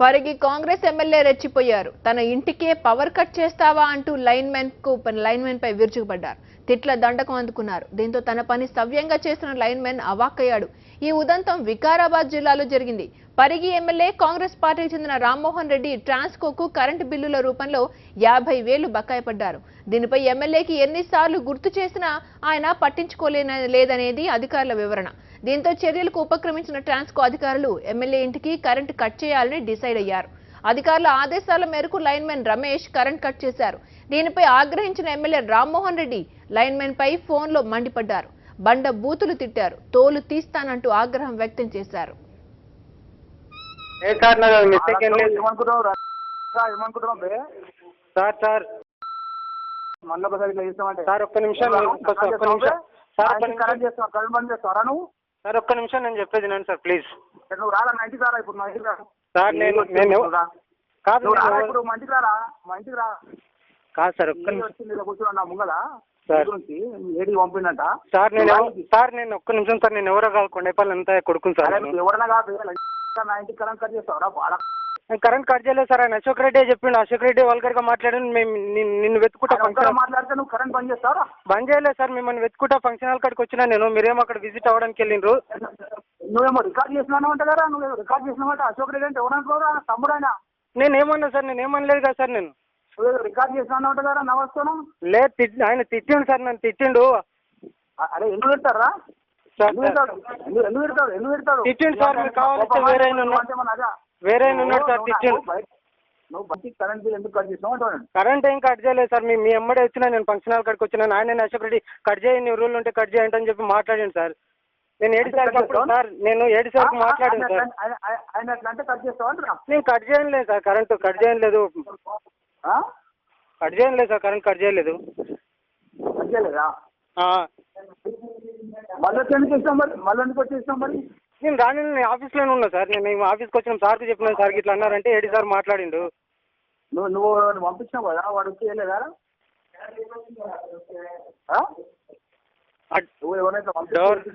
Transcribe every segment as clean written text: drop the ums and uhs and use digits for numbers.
Parigi Congress MLA రెచ్చిపోయారు. తన ఇంటికే పవర్ కట్ చేస్తావా అంటూ లైన్మెన్ పై విరుచుకుపడ్డారు. తిట్ల దండకం అందుకున్నారు. దీంతో తన పని సవ్యంగా చేస్తున్న లైన్మెన్ అవాక్కయ్యాడు. ఈ ఉదంతం వికారాబాద్ జిల్లాలో జరిగింది. పరిగి ఎమ్మెల్యే కాంగ్రెస్ పార్టీకి చెందిన రామ్మోహన్ రెడ్డి ట్రాన్స్కోకు కరెంటు బిల్లుల రూపంలో 50,000 బకాయి పడ్డారు. దీనిపై ఎమ్మెల్యేకి ఎన్నిసార్లు గుర్తు చేసినా ఆయన పట్టించుకోలేదనేది అధికారుల వివరణ. దీంతో చర్యలకు ఉపక్రమించిన ట్రాన్స్కో అధికారులు ఎమ్మెల్యే ఇంటికి కరెంటు కట్ చేయాలని డిసైడ్ అయ్యారు. అధికారుల ఆదేశాల మేరకు లైన్మెన్ రమేష్ కరెంట్ కట్ చేశారు. దీనిపై ఆగ్రహించిన ఎమ్మెల్యే రామ్మోహన్ రెడ్డి లైన్మెన్ పై ఫోన్లో మండిపడ్డారు. బండ బూతులు తిట్టారు. తోలు తీస్తానంటూ ఆగ్రహం వ్యక్తం చేశారు. ఒక్క నిమిషం నేను చెప్పేది నేను సార్ ప్లీజ్. నువ్వు రాలా మా ఇంటికి రారా ఇప్పుడు మా ఇంటికి రా సార్. నేను కాదు ఇప్పుడు మా ఇంటికి రారా మా ఇంటికి రా కాదు సార్. ఒక్క నిమిషం వచ్చింది కూర్చున్నా నా ముంగల సార్ ఏడికి పంపిందంట సార్. నేను ఒక్క నిమిషం సార్. నేను ఎవరో కాదు కొండేపల్లి అంతా కొడుకుని సార్. ఎవరైనా కాదు నా ఇంటికి కరెంట్ కట్ చేస్తావరా? కరెంట్ కట్ చేయలేదు సార్. ఆయన అశోక్ రెడ్డి చెప్పిండు. అశోక్ రెడ్డి వల్గర్ గా మాట్లాడాను. మేము నిన్ను వెతుకుంటా మాట్లాడితే నువ్వు కరెంట్ బంద్ చేస్తావరా? బంద్ చేయలేదు సార్. మిమ్మల్ని వెతుకుంటా ఫంక్షన్ హాల్ కాడికి వచ్చినా నేను. మీరేమో అక్కడ విజిట్ అవ్వడానికి వెళ్ళిండ్రు. నువ్వేమో రికార్డ్ చేసినావు అంట కదా. నువ్వు రికార్డ్ చేసినావంట. అశోక్ రెడ్డి అంటే ఎవరనుకోరా? తమ్ముడు ఆయన. నేనేమన్నా సార్? నేనేమనలేదు కదా సార్. నేను రికార్డ్ చేసినా అంట కదా. నమస్తాను లేదు. ఆయన తిట్టిండు సార్. నన్ను తిట్టిండు. అరే ఎందుకు పెడతారా? ఎందుకు పెడతాడు? తిట్టిండు సార్. మీరు కావాలంటే వేరే ఉన్నాడు సార్. తిట్టిండు. నువ్వు బట్టి కరెంట్ బిల్ ఎందుకు కట్ చేసినావు అంటాను. కరెంట్ ఏం కట్ చేయలేదు సార్. మీ ఎమ్మడే వచ్చినా నేను ఫంక్షన్ హాల్ కాడికి వచ్చినా. ఆయన అశోక్ రెడ్డి కట్ చేయండి రూల్ ఉంటే కట్ చేయండి అని చెప్పి మాట్లాడాను సార్. నేను 7 సార్లు సార్. నేను 7 సార్లు మాట్లాడాను సార్. ఆయన అట్లా అంటే కట్ చేస్తావు అంటున్నా. నేను కట్ చేయలేదు సార్. కరెంట్ కట్ చేయలేదు. కట్ చేయలేదు సార్. కరెంట్ కట్ చేయలేదు. కట్ చేయలేదా? మళ్ళీ ఎందుకు ఇస్తాం మరి? మళ్ళీ ఎందుకు వచ్చేస్తాం మరి? నేను నేను ఆఫీస్లోనే ఉన్నా సార్. నేను ఆఫీస్కి వచ్చిన సార్కి చెప్పినాను. సార్కి ఇట్లా అన్నారంటే 7 సార్లు మాట్లాడిండు. నువ్వు పంపించినావు కదా. వాడు వచ్చి వెళ్ళలేదా?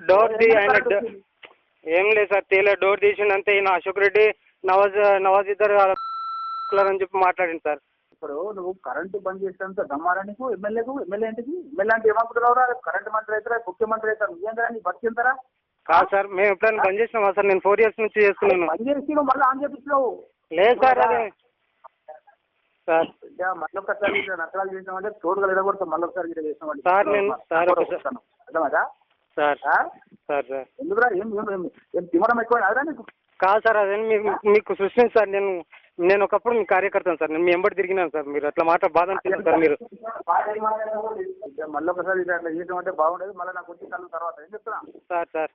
డోర్ తీ. ఆయన ఏం లేదు సార్. తేలే డోర్ తీసిండు అంతే. ఈయన అశోక్ రెడ్డి నవాజ్ ఇద్దరు అని చెప్పి మాట్లాడింది సార్. ఇప్పుడు నువ్వు కరెంటు బంద్ చేసేంత దమ్మారా నీకు? ఎమ్మెల్యే ఇంటికి ఎమ్మెల్యే అంటే ఏమనుకుంటున్నావురా? కరెంటు మంత్రి అవుతారా? ముఖ్యమంత్రి అవుతారు. నిజంగా నీ బతికింతారా? కాదు సార్. మేము ఎప్పుడైనా బంద్ చేసినామా సార్? నేను 4 years నుంచి చేస్తున్నాను. బంద్ చేసి మళ్ళీ ఆన్ చేపించినావు. లేదు సార్. అదే సార్ మళ్ళీ ఒకసారి నష్టాలు చేసినామంటే తోడుగా ఎడగొడతాం. మళ్ళీ ఒకసారి చేసినామంటే సార్ నేను సార్ అర్థమదా సార్? సార్ ఎందుకురా? ఏం తిమ్మడం ఎక్కువ అదా నీకు? కాదు సార్. అదే మీకు సృష్టించి సార్. నేను ఒకప్పుడు మీ కార్యకర్తను సార్. నేను మీ ఎంబడి తిరిగినాను సార్. మీరు అట్లా మాట బాధ అనిపించింది సార్. మీరు మళ్ళీ ఒకసారి అట్లా చేయడం అంటే బాగుండేది. మళ్ళీ నాకు వచ్చి తర్వాత ఏం చెప్తున్నా సార్.